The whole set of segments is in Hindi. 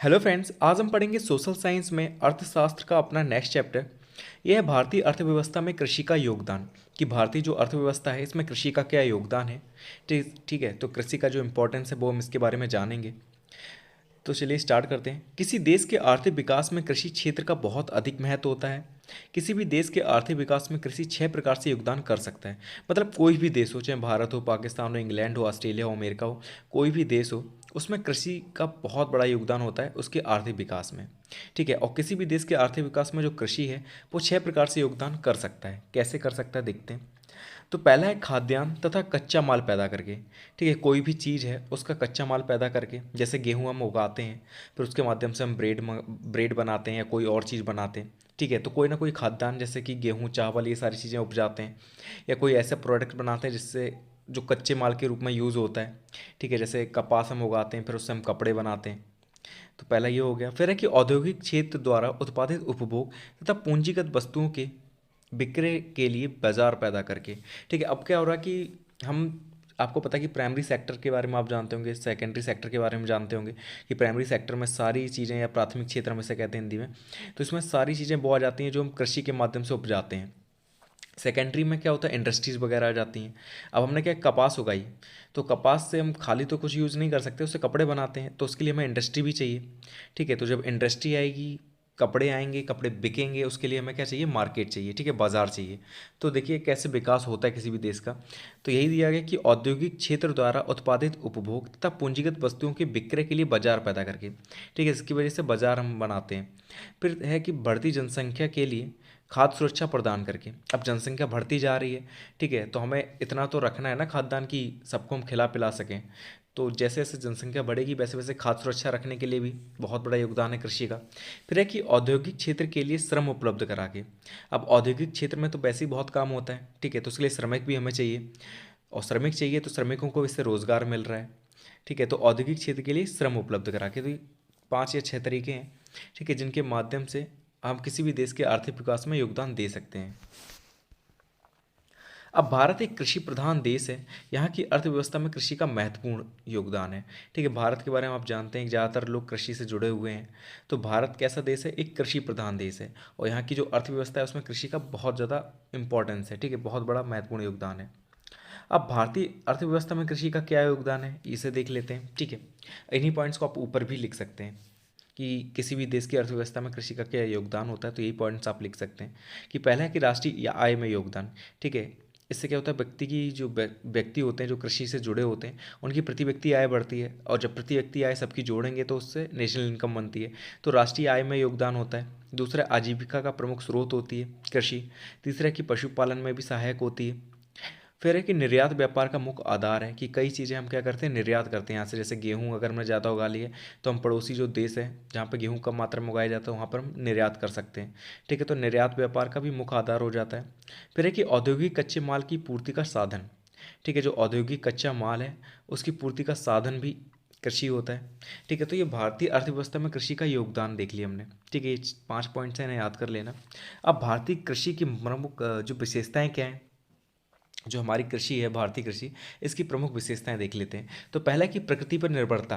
हेलो फ्रेंड्स, आज हम पढ़ेंगे सोशल साइंस में अर्थशास्त्र का अपना नेक्स्ट चैप्टर। यह है भारतीय अर्थव्यवस्था में कृषि का योगदान। कि भारतीय जो अर्थव्यवस्था है इसमें कृषि का क्या योगदान है। ठीक ठीक है, तो कृषि का जो इम्पोर्टेंस है वो हम इसके बारे में जानेंगे। तो चलिए स्टार्ट करते हैं। किसी देश के आर्थिक विकास में कृषि क्षेत्र का बहुत अधिक महत्व होता है। किसी भी देश के आर्थिक विकास में कृषि 6 प्रकार से योगदान कर सकता है। मतलब कोई भी देश हो, चाहे भारत हो, पाकिस्तान हो, इंग्लैंड हो, ऑस्ट्रेलिया हो, अमेरिका हो, कोई भी देश हो, उसमें कृषि का बहुत बड़ा योगदान होता है उसके आर्थिक विकास में। ठीक है, और किसी भी देश के आर्थिक विकास में जो कृषि है वो 6 प्रकार से योगदान कर सकता है। कैसे कर सकता है देखते हैं। तो पहला है खाद्यान्न तथा कच्चा माल पैदा करके। ठीक है, कोई भी चीज़ है उसका कच्चा माल पैदा करके, जैसे गेहूँ हम उगाते हैं, फिर उसके माध्यम से हम ब्रेड बनाते हैं या कोई और चीज़ बनाते हैं। ठीक है, तो कोई ना कोई खाद्यान्न जैसे कि गेहूँ, चावल, ये सारी चीज़ें उपजाते हैं, या कोई ऐसा प्रोडक्ट बनाते हैं जिससे जो कच्चे माल के रूप में यूज़ होता है। ठीक है, जैसे कपास हम उगाते हैं, फिर उससे हम कपड़े बनाते हैं। तो पहला ये हो गया। फिर है कि औद्योगिक क्षेत्र द्वारा उत्पादित उपभोग तथा पूंजीगत वस्तुओं के विक्रय के लिए बाजार पैदा करके। ठीक है, अब क्या हो रहा है कि हम, आपको पता है कि प्राइमरी सेक्टर के बारे में आप जानते होंगे, सेकेंडरी सेक्टर के बारे में जानते होंगे। कि प्राइमरी सेक्टर में सारी चीज़ें, या प्राथमिक क्षेत्र में से कहते हैं हिंदी में, तो इसमें सारी चीज़ें वो आ जाती हैं जो हम कृषि के माध्यम से उपजाते हैं। सेकेंडरी में क्या होता है, इंडस्ट्रीज़ वगैरह आ जाती हैं। अब हमने क्या कपास उगाई, तो कपास से हम खाली तो कुछ यूज़ नहीं कर सकते, उससे कपड़े बनाते हैं, तो उसके लिए हमें इंडस्ट्री भी चाहिए। ठीक है, तो जब इंडस्ट्री आएगी, कपड़े आएंगे, कपड़े बिकेंगे, उसके लिए हमें क्या चाहिए, मार्केट चाहिए। ठीक है, बाजार चाहिए। तो देखिए कैसे विकास होता है किसी भी देश का। तो यही दिया गया कि औद्योगिक क्षेत्र द्वारा उत्पादित उपभोग तथा पूंजीगत वस्तुओं के विक्रय के लिए बाजार पैदा करके। ठीक है, इसकी वजह से बाजार हम बनाते हैं। फिर है कि बढ़ती जनसंख्या के लिए खाद्य सुरक्षा प्रदान करके। अब जनसंख्या बढ़ती जा रही है, ठीक है, तो हमें इतना तो रखना है ना खाद्यान्न की सबको हम खिला पिला सकें। तो जैसे जैसे जनसंख्या बढ़ेगी वैसे वैसे खाद्य सुरक्षा रखने के लिए भी बहुत बड़ा योगदान है कृषि का। फिर है कि औद्योगिक क्षेत्र के लिए श्रम उपलब्ध करा के। अब औद्योगिक क्षेत्र में तो वैसे ही बहुत काम होता है, ठीक है, तो उसके लिए श्रमिक भी हमें चाहिए, और श्रमिक चाहिए तो श्रमिकों को इससे रोज़गार मिल रहा है। ठीक है, तो औद्योगिक क्षेत्र के लिए श्रम उपलब्ध करा के। तो ये 5 या 6 तरीके हैं, ठीक है, जिनके माध्यम से हम किसी भी देश के आर्थिक विकास में योगदान दे सकते हैं। अब भारत एक कृषि प्रधान देश है। यहाँ की अर्थव्यवस्था में कृषि का महत्वपूर्ण योगदान है। ठीक है, भारत के बारे में आप जानते हैं कि ज़्यादातर लोग कृषि से जुड़े हुए हैं। तो भारत कैसा देश है, एक कृषि प्रधान देश है, और यहाँ की जो अर्थव्यवस्था है उसमें कृषि का बहुत ज़्यादा इंपॉर्टेंस है। ठीक है, बहुत बड़ा महत्वपूर्ण योगदान है। अब भारतीय अर्थव्यवस्था में कृषि का क्या योगदान है इसे देख लेते हैं। ठीक है, इन्हीं पॉइंट्स को आप ऊपर भी लिख सकते हैं कि किसी भी देश की अर्थव्यवस्था में कृषि का क्या योगदान होता है। तो यही पॉइंट्स आप लिख सकते हैं कि पहला है कि राष्ट्रीय आय में योगदान। ठीक है, इससे क्या होता है, व्यक्ति की जो व्यक्ति होते हैं जो कृषि से जुड़े होते हैं उनकी प्रति व्यक्ति आय बढ़ती है, और जब प्रति व्यक्ति आय सबकी जोड़ेंगे तो उससे नेशनल इनकम बनती है। तो राष्ट्रीय आय में योगदान होता है। दूसरा, आजीविका का प्रमुख स्रोत होती है कृषि। तीसरा, कि पशुपालन में भी सहायक होती है। फिर है कि निर्यात व्यापार का मुख्य आधार है, कि कई चीज़ें हम क्या करते हैं, निर्यात करते हैं यहाँ से। जैसे गेहूँ अगर हमने ज़्यादा उगा ली है तो हम पड़ोसी जो देश है जहाँ पे गेहूँ कम मात्रा में उगाया जाता है वहाँ पर हम निर्यात कर सकते हैं। ठीक है, तो निर्यात व्यापार का भी मुख्य आधार हो जाता है। फिर है कि औद्योगिक कच्चे माल की पूर्ति का साधन। ठीक है, जो औद्योगिक कच्चा माल है उसकी पूर्ति का साधन भी कृषि होता है। ठीक है, तो ये भारतीय अर्थव्यवस्था में कृषि का योगदान देख लिया हमने। ठीक है, ये 5 पॉइंट्स हैं, इन्हें याद कर लेना। अब भारतीय कृषि की प्रमुख जो विशेषताएं क्या हैं, जो हमारी कृषि है भारतीय कृषि, इसकी प्रमुख विशेषताएं देख लेते हैं। तो पहला कि प्रकृति पर निर्भरता,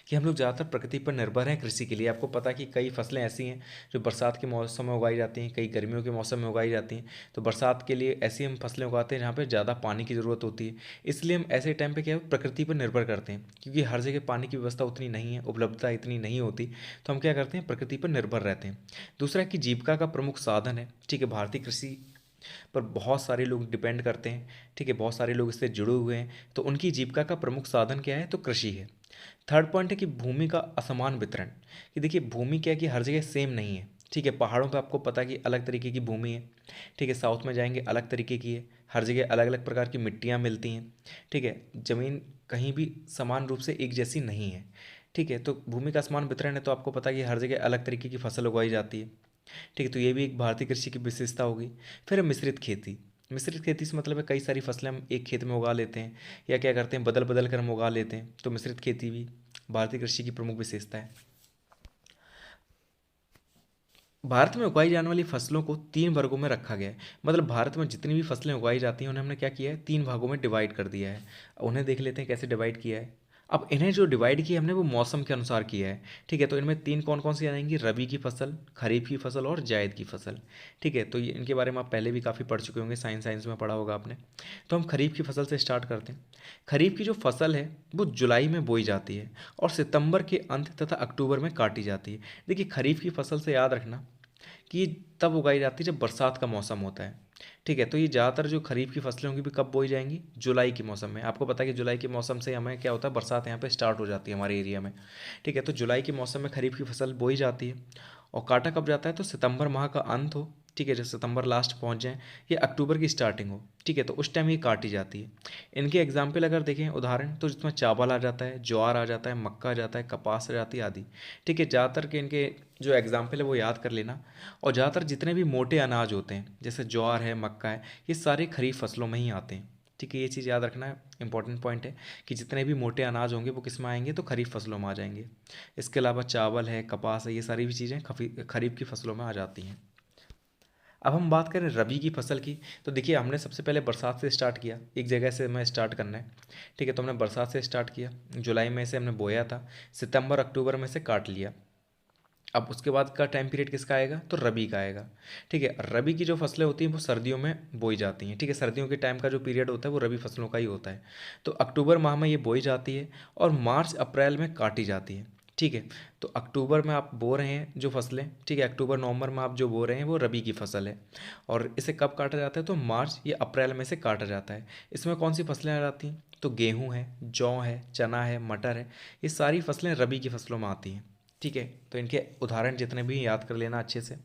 कि हम लोग ज़्यादातर प्रकृति पर निर्भर हैं कृषि के लिए। आपको पता है कि कई फसलें ऐसी हैं जो बरसात के मौसम में उगाई जाती हैं, कई गर्मियों के मौसम में उगाई जाती हैं। तो बरसात के लिए ऐसी हम फसलें उगाते हैं जहाँ पर ज़्यादा पानी की ज़रूरत होती है। इसलिए हम ऐसे टाइम पे क्या है, प्रकृति पर निर्भर करते हैं, क्योंकि हर जगह पानी की व्यवस्था उतनी नहीं है, उपलब्धता इतनी नहीं होती। तो हम क्या करते हैं, प्रकृति पर निर्भर रहते हैं। दूसरा कि जीविका का प्रमुख साधन है। ठीक है, भारतीय कृषि पर बहुत सारे लोग डिपेंड करते हैं। ठीक है, बहुत सारे लोग इससे जुड़े हुए हैं, तो उनकी जीविका का प्रमुख साधन क्या है, तो कृषि है। थर्ड पॉइंट है कि भूमि का असमान वितरण। कि देखिए भूमि क्या है कि हर जगह सेम नहीं है। ठीक है, पहाड़ों पे आपको पता है कि अलग तरीके की भूमि है। ठीक है, साउथ में जाएंगे अलग तरीके की है। हर जगह अलग अलग प्रकार की मिट्टियाँ मिलती हैं। ठीक है, ज़मीन कहीं भी समान रूप से एक जैसी नहीं है। ठीक है, तो भूमि का असमान वितरण है, तो आपको पता है कि हर जगह अलग तरीके की फसल उगाई जाती है। ठीक है, तो ये भी एक भारतीय कृषि की विशेषता होगी। फिर है मिश्रित खेती। मिश्रित खेती से मतलब है कई सारी फसलें हम एक खेत में उगा लेते हैं, या क्या करते हैं, बदल बदल कर हम उगा लेते हैं। तो मिश्रित खेती भी भारतीय कृषि की प्रमुख विशेषता है। भारत में उगाई जाने वाली फसलों को 3 वर्गों में रखा गया है। मतलब भारत में जितनी भी फसलें उगाई जाती हैं उन्हें हमने क्या किया है, 3 भागों में डिवाइड कर दिया है। उन्हें देख लेते हैं कैसे डिवाइड किया है। अब इन्हें जो डिवाइड किया हमने वो मौसम के अनुसार किया है। ठीक है, तो इनमें तीन कौन कौन सी आ जाएंगी, रबी की फसल, खरीफ की फसल और जायद की फसल। ठीक है, तो ये इनके बारे में आप पहले भी काफ़ी पढ़ चुके होंगे, साइंस में पढ़ा होगा आपने। तो हम खरीफ की फसल से स्टार्ट करते हैं। खरीफ की जो फसल है वो जुलाई में बोई जाती है और सितंबर के अंत तथा अक्टूबर में काटी जाती है। देखिए, खरीफ की फसल से याद रखना कि ये तब उगाई जाती है जब बरसात का मौसम होता है। ठीक है, तो ये ज़्यादातर जो खरीफ की फसलें होंगी भी कब बोई जाएंगी, जुलाई के मौसम में। आपको पता है कि जुलाई के मौसम से हमें क्या होता है, बरसात यहाँ पे स्टार्ट हो जाती है हमारे एरिया में। ठीक है, तो जुलाई के मौसम में खरीफ की फसल बोई जाती है और काटा कब जाता है, तो सितंबर माह का अंत हो, ठीक है, जब सितंबर लास्ट पहुंच जाए, या अक्टूबर की स्टार्टिंग हो। ठीक है, तो उस टाइम ये काटी जाती है। इनके एग्जाम्पल अगर देखें उदाहरण, तो जिसमें चावल आ जाता है, ज्वार आ जाता है, मक्का आ जाता है, कपास आ जाती है आदि। ठीक है, ज़्यादातर के इनके जो एग्जाम्पल है वो याद कर लेना। और ज़्यादातर जितने भी मोटे अनाज होते हैं जैसे ज्वार है, मक्का है, ये सारे खरीफ फसलों में ही आते हैं। ठीक है, ये चीज़ याद रखना है, इंपॉर्टेंट पॉइंट है कि जितने भी मोटे अनाज होंगे वो किस में आएंगे, तो खरीफ फसलों में आ जाएंगे। इसके अलावा चावल है, कपास है, ये सारी भी चीज़ें खरीफ की फसलों में आ जाती हैं। अब हम बात करें रबी की फसल की, तो देखिए हमने सबसे पहले बरसात से स्टार्ट किया, एक जगह से हमें स्टार्ट करना है। ठीक है, तो हमने बरसात से स्टार्ट किया, जुलाई में से हमने बोया था, सितंबर अक्टूबर में से काट लिया। अब उसके बाद का टाइम पीरियड किसका आएगा, तो रबी का आएगा। ठीक है, रबी की जो फसलें होती हैं वो सर्दियों में बोई जाती हैं। ठीक है, सर्दियों के टाइम का जो पीरियड होता है वो रबी फसलों का ही होता है। तो अक्टूबर माह में ये बोई जाती है और मार्च अप्रैल में काटी जाती है। ठीक है, तो अक्टूबर में आप बो रहे हैं जो फसलें, ठीक है, अक्टूबर नवंबर में आप जो बो रहे हैं वो रबी की फसल है। और इसे कब काटा जाता है, तो मार्च या अप्रैल में से काटा जाता है। इसमें कौन सी फसलें आ जाती हैं, तो गेहूँ है, जौ है, चना है, मटर है, ये सारी फसलें रबी की फसलों में आती हैं। ठीक है, तो इनके उदाहरण जितने भी याद कर लेना अच्छे से।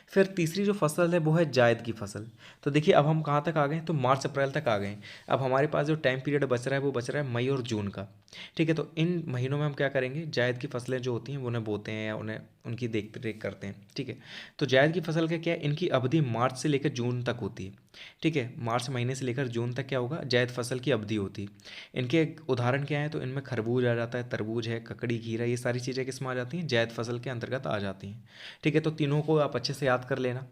फिर तीसरी जो फसल है वो है जायद की फसल। तो देखिए अब हम कहाँ तक आ गए हैं, तो मार्च अप्रैल तक आ गए हैं। अब हमारे पास जो टाइम पीरियड बच रहा है वो बच रहा है मई और जून का। ठीक है, तो इन महीनों में हम क्या करेंगे, जायद की फसलें जो होती हैं वो उन्हें बोते हैं या उन्हें उनकी देख रेख करते हैं। ठीक है, तो जायद की फसल का क्या है, इनकी अवधि मार्च से लेकर जून तक होती है। ठीक है, मार्च महीने से लेकर जून तक क्या होगा, जायद फसल की अवधि होती है। इनके उदाहरण क्या है, तो इनमें खरबूज आ जाता है, तरबूज है, ककड़ी, खीरा, ये सारी चीज़ें किस में आ जाती हैं, जायद फसल के अंतर्गत आ जाती हैं। ठीक है, तो तीनों को आप अच्छे से याद कर लेना।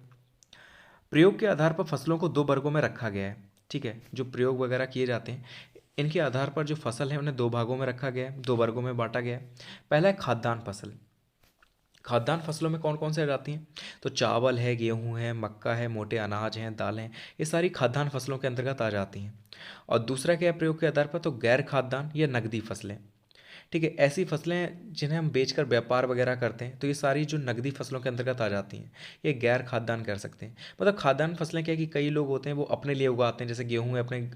प्रयोग के आधार पर फसलों को दो वर्गों में रखा गया है। ठीक है, जो प्रयोग वगैरह किए जाते हैं इनके आधार पर जो फसल है उन्हें दो भागों में रखा गया है, दो वर्गों में बांटा गया है। पहला है खाद्यान्न फसल। खाद्यान्न फसलों में कौन कौन से आ जाती हैं, तो चावल है, गेहूं है, मक्का है, मोटे अनाज हैं, दालें हैं, ये सारी खाद्यान्न फसलों के अंतर्गत आ जाती हैं। और दूसरा क्या है प्रयोग के आधार पर, तो गैर खाद्यान्न या नकदी फसलें। ठीक है, ऐसी फसलें जिन्हें हम बेचकर व्यापार वगैरह करते हैं, तो ये सारी जो नकदी फसलों के अंतर्गत आ जाती हैं। ये गैर खाद्यान्न कर सकते हैं। मतलब खाद्यान्न फसलें क्या है कि कई लोग होते हैं वो अपने लिए उगाते हैं, जैसे गेहूँ है अपने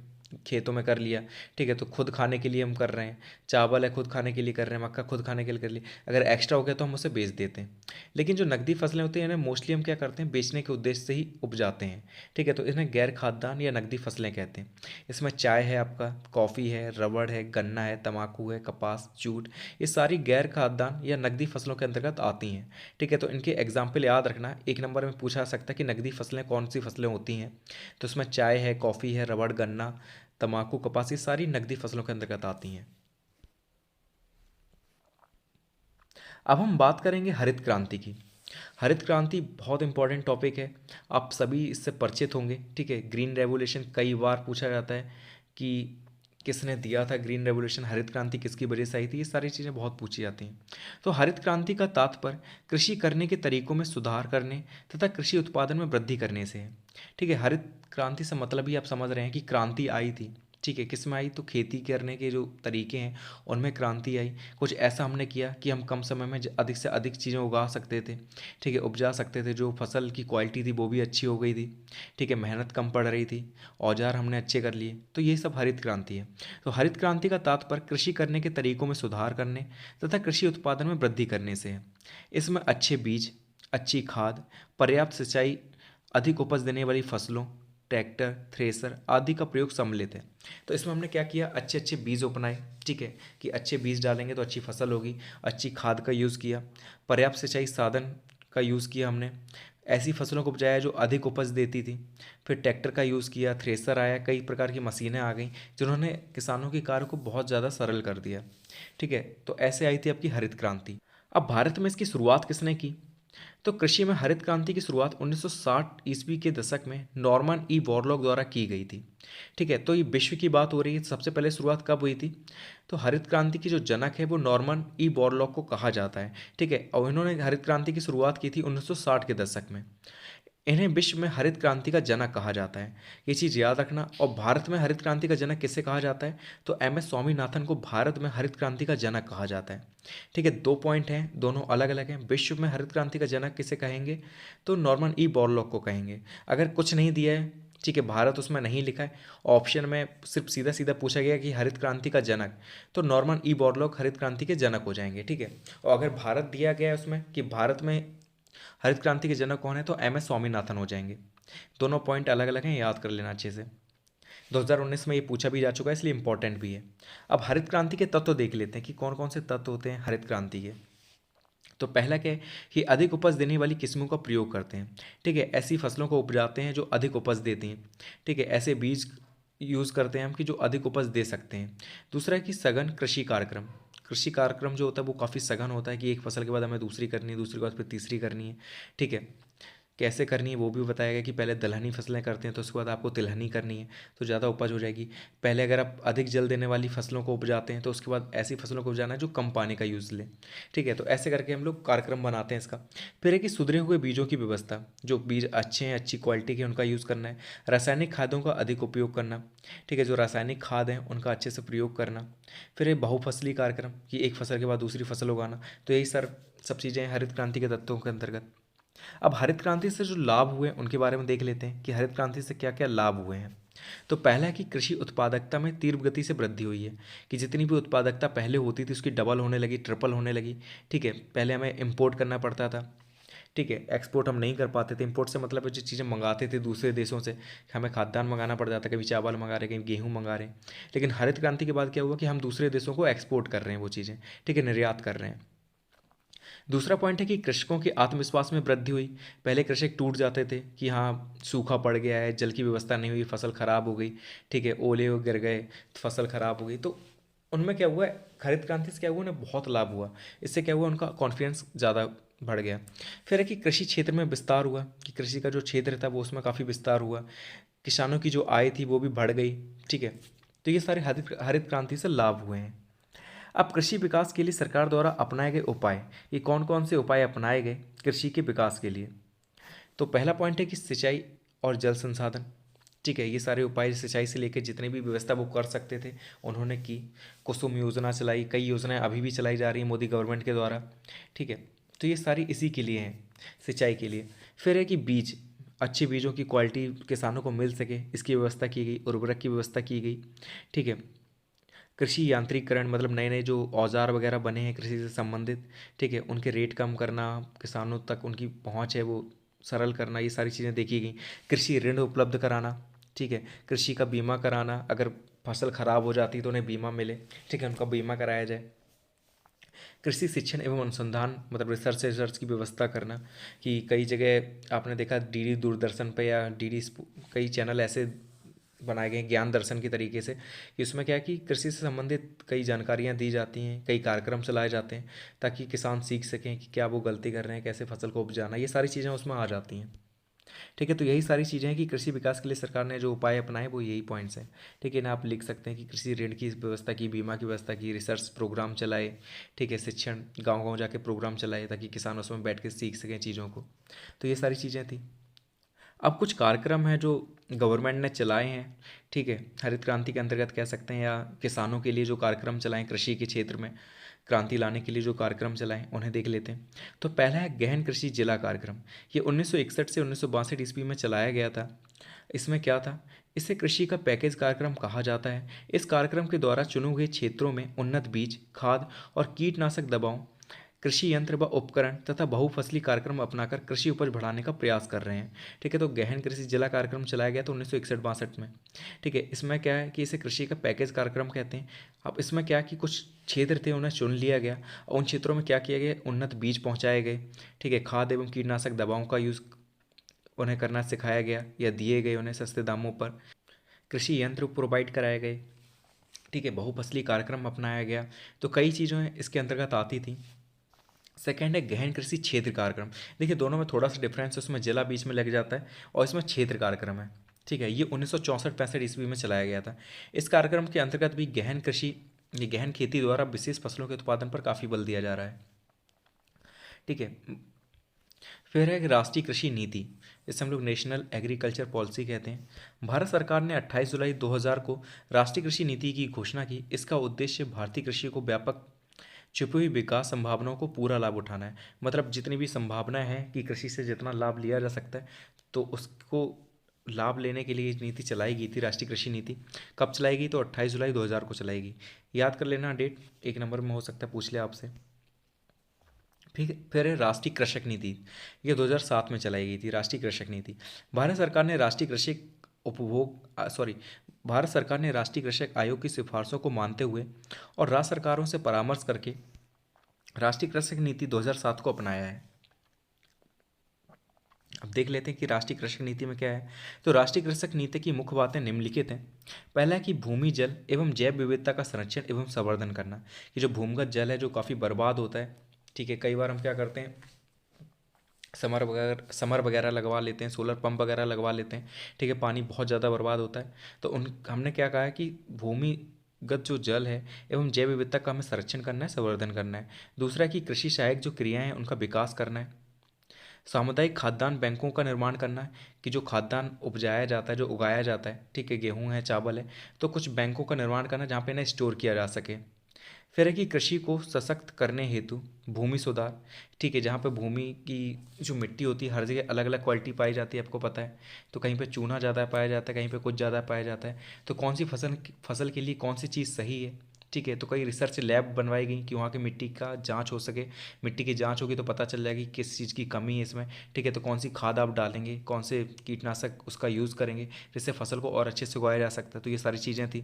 खेतों में कर लिया। ठीक है, तो खुद खाने के लिए हम कर रहे हैं। चावल है खुद खाने के लिए कर रहे हैं, मक्का खुद खाने के लिए कर लिए, अगर एक्स्ट्रा हो गया तो हम उसे बेच देते हैं। लेकिन जो नकदी फसलें होती हैं इन्हें मोस्टली हम क्या करते हैं, बेचने के उद्देश्य से ही उपजाते हैं। ठीक है, तो इन्हें गैर खाद्यान्न या नकदी फसलें कहते हैं। इसमें चाय है आपका, कॉफ़ी है, रबड़ है, गन्ना है, तम्बाकू है, कपास, जूट, ये सारी गैर खाद्यान्न या नकदी फसलों के अंतर्गत आती हैं। ठीक है, तो इनके एग्जाम्पल याद रखना, एक नंबर में पूछा जा सकता है कि नकदी फसलें कौन सी फसलें होती हैं, तो इसमें चाय है, कॉफ़ी है, रबड़, गन्ना, तम्बाकू, कपास, ये सारी नकदी फसलों के अंतर्गत आती हैं। अब हम बात करेंगे हरित क्रांति की। हरित क्रांति बहुत इंपॉर्टेंट टॉपिक है, आप सभी इससे परिचित होंगे। ठीक है, ग्रीन रेवोल्यूशन कई बार पूछा जाता है कि किसने दिया था ग्रीन रेवोल्यूशन, हरित क्रांति किसकी वजह से आई थी, ये सारी चीज़ें बहुत पूछी जाती हैं। तो हरित क्रांति का तात्पर्य कृषि करने के तरीकों में सुधार करने तथा कृषि उत्पादन में वृद्धि करने से है। ठीक है, हरित क्रांति से मतलब ही आप समझ रहे हैं कि क्रांति आई थी। ठीक है, किस में आई, तो खेती करने के जो तरीके हैं उनमें क्रांति आई। कुछ ऐसा हमने किया कि हम कम समय में अधिक से अधिक चीज़ें उगा सकते थे। ठीक है, उपजा सकते थे, जो फसल की क्वालिटी थी वो भी अच्छी हो गई थी। ठीक है, मेहनत कम पड़ रही थी, औजार हमने अच्छे कर लिए, तो ये सब हरित क्रांति है। तो हरित क्रांति का तात्पर्य कृषि करने के तरीकों में सुधार करने तथा कृषि उत्पादन में वृद्धि करने से है। इसमें अच्छे बीज, अच्छी खाद, पर्याप्त सिंचाई, अधिक उपज देने वाली फसलों, ट्रैक्टर, थ्रेसर आदि का प्रयोग सम्मिलित है। तो इसमें हमने क्या किया, अच्छे अच्छे बीज अपनाए। ठीक है, कि अच्छे बीज डालेंगे तो अच्छी फसल होगी। अच्छी खाद का यूज़ किया, पर्याप्त सिंचाई साधन का यूज़ किया हमने, ऐसी फसलों को उपजाया जो अधिक उपज देती थी। फिर ट्रैक्टर का यूज़ किया, थ्रेसर आया, कई प्रकार की मशीनें आ गई जिन्होंने किसानों के कार्य को बहुत ज़्यादा सरल कर दिया। ठीक है, तो ऐसे आई थी आपकी हरित क्रांति। अब भारत में इसकी शुरुआत किसने की, तो कृषि में हरित क्रांति की शुरुआत 1960 ईस्वी के दशक में नॉर्मन ई बोरलॉग द्वारा की गई थी। ठीक है, तो ये विश्व की बात हो रही है। सबसे पहले शुरुआत कब हुई थी? तो हरित क्रांति की जो जनक है वो नॉर्मन ई बोरलॉग को कहा जाता है। ठीक है, और इन्होंने हरित क्रांति की शुरुआत की थी 1960 के दशक में। इन्हें विश्व में हरित क्रांति का जनक कहा जाता है, ये चीज़ याद रखना। और भारत में हरित क्रांति का जनक किसे कहा जाता है? तो एम एस स्वामीनाथन को भारत में हरित क्रांति का जनक कहा जाता है। ठीक है, दो पॉइंट हैं, दोनों अलग अलग हैं। विश्व में हरित क्रांति का जनक किसे कहेंगे? तो नॉर्मन ई बोरलॉग को कहेंगे। अगर कुछ नहीं दिया है, ठीक है, भारत उसमें नहीं लिखा है, ऑप्शन में सिर्फ सीधा सीधा पूछा गया कि हरित क्रांति का जनक, तो नॉर्मन ई बोरलॉग हरित क्रांति के जनक हो जाएंगे। ठीक है, और अगर भारत दिया गया है उसमें कि भारत में हरित क्रांति के जनक कौन है, तो एम एस स्वामीनाथन हो जाएंगे। दोनों पॉइंट अलग अलग हैं, याद कर लेना अच्छे से। 2019 में ये पूछा भी जा चुका है, इसलिए इंपॉर्टेंट भी है। अब हरित क्रांति के तत्व देख लेते हैं कि कौन कौन से तत्व होते हैं हरित क्रांति के। तो पहला क्या है कि अधिक उपज देने वाली किस्मों का प्रयोग करते हैं। ठीक है, ऐसी फसलों को उपजाते हैं जो अधिक उपज देती हैं। ठीक है, ऐसे बीज यूज़ करते हैं हम कि जो अधिक उपज दे सकते हैं। दूसरा है कि सघन कृषि कार्यक्रम। कृषि कार्यक्रम जो होता है वो काफ़ी सघन होता है कि एक फसल के बाद हमें दूसरी करनी है, दूसरी के बाद फिर तीसरी करनी है। ठीक है, कैसे करनी है वो भी बताया गया कि पहले दलहनी फसलें करते हैं तो उसके बाद आपको तिलहनी करनी है, तो ज़्यादा उपज हो जाएगी। पहले अगर आप अधिक जल देने वाली फसलों को उपजाते हैं तो उसके बाद ऐसी फसलों को उपजाना है जो कम पानी का यूज़ ले। ठीक है, तो ऐसे करके हम लोग कार्यक्रम बनाते हैं इसका। फिर है कि सुधरे हुए बीजों की व्यवस्था, जो बीज अच्छे हैं, अच्छी क्वालिटी के, उनका यूज़ करना है। रासायनिक खादों का अधिक उपयोग करना। ठीक है, जो रासायनिक खाद हैं उनका अच्छे से प्रयोग करना। फिर ये बहुफसली कार्यक्रम कि एक फसल के बाद दूसरी फसल उगाना। तो यही सब चीज़ें हरित क्रांति के तत्वों के अंतर्गत। अब हरित क्रांति से जो लाभ हुए उनके बारे में देख लेते हैं कि हरित क्रांति से क्या क्या लाभ हुए हैं। तो पहला है कि कृषि उत्पादकता में तीव्र गति से वृद्धि हुई है, कि जितनी भी उत्पादकता पहले होती थी उसकी डबल होने लगी, ट्रिपल होने लगी। ठीक है, पहले हमें इंपोर्ट करना पड़ता था। ठीक है, एक्सपोर्ट हम नहीं कर पाते थे। इंपोर्ट से मतलब जो चीज़ें मंगाते थे दूसरे देशों से, हमें खाद्यान्न मंगाना पड़ जाता, कभी चावल मंगा रहे, कभी गेहूँ मंगा रहे हैं। लेकिन हरित क्रांति के बाद क्या हुआ कि हम दूसरे देशों को एक्सपोर्ट कर रहे हैं वो चीज़ें। ठीक है, निर्यात कर रहे हैं। दूसरा पॉइंट है कि कृषकों के आत्मविश्वास में वृद्धि हुई। पहले कृषक टूट जाते थे कि हाँ सूखा पड़ गया है, जल की व्यवस्था नहीं हुई, फसल खराब हो गई। ठीक है, ओले गिर गए, फसल खराब हो गई। तो उनमें क्या हुआ, हरित क्रांति से क्या हुआ, उन्हें बहुत लाभ हुआ। इससे क्या हुआ, उनका कॉन्फिडेंस ज़्यादा बढ़ गया। फिर है कि कृषि क्षेत्र में विस्तार हुआ, कि कृषि का जो क्षेत्र था वो उसमें काफ़ी विस्तार हुआ। किसानों की जो आय थी वो भी बढ़ गई। ठीक है, तो ये सारे हरित हरित क्रांति से लाभ हुए हैं। अब कृषि विकास के लिए सरकार द्वारा अपनाए गए उपाय, ये कौन कौन से उपाय अपनाए गए कृषि के विकास के लिए? तो पहला पॉइंट है कि सिंचाई और जल संसाधन। ठीक है, ये सारे उपाय सिंचाई से लेकर जितनी भी व्यवस्था वो कर सकते थे उन्होंने की। कुसुम योजना चलाई, कई योजनाएं अभी भी चलाई जा रही हैं मोदी गवर्नमेंट के द्वारा। ठीक है, तो ये सारी इसी के लिए हैं, सिंचाई के लिए। फिर है कि बीज, अच्छे बीजों की क्वालिटी किसानों को मिल सके, इसकी व्यवस्था की गई, उर्वरक की व्यवस्था की गई। ठीक है, कृषि यांत्रिकरण मतलब नए नए जो औजार वगैरह बने हैं कृषि से संबंधित। ठीक है, उनके रेट कम करना, किसानों तक उनकी पहुंच है वो सरल करना, ये सारी चीज़ें देखी गई। कृषि ऋण उपलब्ध कराना। ठीक है, कृषि का बीमा कराना, अगर फसल खराब हो जाती है तो उन्हें बीमा मिले। ठीक है, उनका बीमा कराया जाए। कृषि शिक्षण एवं अनुसंधान मतलब रिसर्च की व्यवस्था करना, कि कई जगह आपने देखा डीडी दूरदर्शन पे या डीडी कई चैनल ऐसे बनाए गए हैं ज्ञान दर्शन के तरीके से, कि उसमें क्या है कि कृषि से संबंधित कई जानकारियाँ दी जाती हैं, कई कार्यक्रम चलाए जाते हैं, ताकि किसान सीख सकें कि क्या वो गलती कर रहे हैं, कैसे फसल को उपजाना, ये सारी चीज़ें उसमें आ जाती हैं। ठीक है, तो यही सारी चीज़ें हैं कि कृषि विकास के लिए सरकार ने जो उपाय अपनाए वो यही पॉइंट्स हैं। ठीक है ना, आप लिख सकते हैं कि कृषि ऋण की व्यवस्था की, बीमा की व्यवस्था की, रिसर्च प्रोग्राम चलाए। ठीक है, शिक्षण गाँव गाँव जाके प्रोग्राम चलाए ताकि किसान उसमें बैठ के सीख सकें चीज़ों को। तो ये सारी चीज़ें थी। अब कुछ कार्यक्रम हैं जो गवर्नमेंट ने चलाए हैं। ठीक है, हरित क्रांति के अंतर्गत कह सकते हैं, या किसानों के लिए जो कार्यक्रम चलाएं, कृषि के क्षेत्र में क्रांति लाने के लिए जो कार्यक्रम चलाएं उन्हें देख लेते हैं। तो पहला है गहन कृषि जिला कार्यक्रम। ये 1961 से 1962 ईस्वी में चलाया गया था। इसमें क्या था, इसे कृषि का पैकेज कार्यक्रम कहा जाता है। इस कार्यक्रम के द्वारा चुने हुए क्षेत्रों में उन्नत बीज, खाद और कीटनाशक दवाओं, कृषि यंत्र व उपकरण तथा बहुफसली कार्यक्रम अपनाकर कृषि उपज बढ़ाने का प्रयास कर रहे हैं। ठीक है, तो गहन कृषि जिला कार्यक्रम चलाया गया था 1961-62 में। ठीक है, इसमें क्या है कि इसे कृषि का पैकेज कार्यक्रम कहते हैं। अब इसमें क्या है कि कुछ क्षेत्र थे उन्हें चुन लिया गया और उन क्षेत्रों में क्या किया गया, उन्नत बीज पहुँचाए गए। ठीक है, खाद एवं कीटनाशक दवाओं का यूज़ उन्हें करना सिखाया गया या दिए गए उन्हें सस्ते दामों पर। कृषि यंत्र प्रोवाइड कराए गए। ठीक है, बहुफसली कार्यक्रम अपनाया गया। तो कई चीज़ें इसके अंतर्गत आती थी। सेकंड है गहन कृषि क्षेत्र कार्यक्रम। देखिए दोनों में थोड़ा सा डिफरेंस है, उसमें जिला बीच में लग जाता है और इसमें क्षेत्र कार्यक्रम है। ठीक है, ये 1964-65 ईस्वी में चलाया गया था। इस कार्यक्रम के अंतर्गत भी गहन कृषि, ये गहन खेती द्वारा विशेष फसलों के उत्पादन पर काफ़ी बल दिया जा रहा है। ठीक है, फिर है राष्ट्रीय कृषि नीति, जिसे हम लोग नेशनल एग्रीकल्चर पॉलिसी कहते हैं। भारत सरकार ने 28 जुलाई 2000 को राष्ट्रीय कृषि नीति की घोषणा की। इसका उद्देश्य भारतीय कृषि को व्यापक छुपी हुई विकास संभावनाओं को पूरा लाभ उठाना है। मतलब जितनी भी संभावनाएं हैं कि कृषि से जितना लाभ लिया जा सकता है, तो उसको लाभ लेने के लिए ये नीति चलाई गई थी, राष्ट्रीय कृषि नीति। कब चलाई गई? तो 28 जुलाई 2000 को चलाई गई। याद कर लेना डेट, एक नंबर में हो सकता है पूछ ले आपसे। फिर है राष्ट्रीय कृषक नीति। ये 2007 में चलाई गई थी, राष्ट्रीय कृषक नीति। भारत सरकार ने राष्ट्रीय कृषि उपभोग सॉरी भारत सरकार ने राष्ट्रीय कृषक आयोग की सिफारिशों को मानते हुए और राज्य सरकारों से परामर्श करके राष्ट्रीय कृषक नीति 2007 को अपनाया है। अब देख लेते हैं कि राष्ट्रीय कृषक नीति में क्या है। तो राष्ट्रीय कृषक नीति की मुख्य बातें निम्नलिखित हैं। पहला है कि भूमि, जल एवं जैव विविधता का संरक्षण एवं संवर्धन करना। कि जो भूमिगत जल है जो काफ़ी बर्बाद होता है, ठीक है, कई बार हम क्या करते हैं, समर वगैरह लगवा लेते हैं, सोलर पंप वगैरह लगवा लेते हैं, ठीक है, पानी बहुत ज़्यादा बर्बाद होता है। तो उन हमने क्या कहा है कि भूमिगत जो जल है एवं जैव विविधता का हमें संरक्षण करना है, संवर्धन करना है। दूसरा है कि कृषि सहायक जो क्रियाएं हैं उनका विकास करना है। सामुदायिक खाद्यान्न बैंकों का निर्माण करना है, कि जो खाद्यान्न उपजाया जाता है, जो उगाया जाता है, ठीक है, गेहूँ है, चावल है, तो कुछ बैंकों का निर्माण करना जहाँ पे इन्हें स्टोर किया जा सके। फिर है कि कृषि को सशक्त करने हेतु भूमि सुधार। ठीक है, जहाँ पे भूमि की जो मिट्टी होती है हर जगह अलग अलग क्वालिटी पाई जाती है, आपको पता है। तो कहीं पे चूना ज़्यादा पाया जाता है, कहीं पे कुछ ज़्यादा पाया जाता है। तो कौन सी फसल फसल के लिए कौन सी चीज़ सही है, ठीक है, तो कई रिसर्च लैब बनवाई गई कि वहाँ की मिट्टी का जांच हो सके। मिट्टी की जांच होगी तो पता चल जाएगी किस चीज़ की कमी है इसमें, ठीक है, तो कौन सी खाद आप डालेंगे, कौन से कीटनाशक उसका यूज़ करेंगे जिससे फसल को और अच्छे से उगाया जा सकता है। तो ये सारी चीज़ें थी।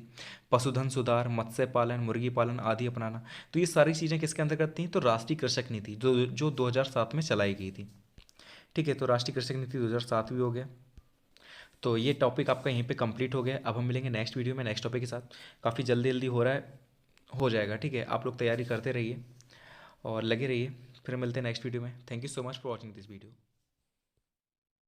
पशुधन सुधार, मत्स्य पालन, मुर्गी पालन आदि अपनाना। तो ये सारी चीज़ें किसके अंतर्गत थी? तो राष्ट्रीय कृषक नीति जो 2007 में चलाई गई थी। ठीक है, तो राष्ट्रीय कृषक नीति 2007 भी हो गया। तो ये टॉपिक आपका यहीं पे कंप्लीट हो गया। अब हम मिलेंगे नेक्स्ट वीडियो में नेक्स्ट टॉपिक के साथ। काफ़ी जल्दी जल्दी हो रहा है, हो जाएगा, ठीक है। आप लोग तैयारी करते रहिए और लगे रहिए। फिर मिलते हैं नेक्स्ट वीडियो में। Thank you so much for watching this video.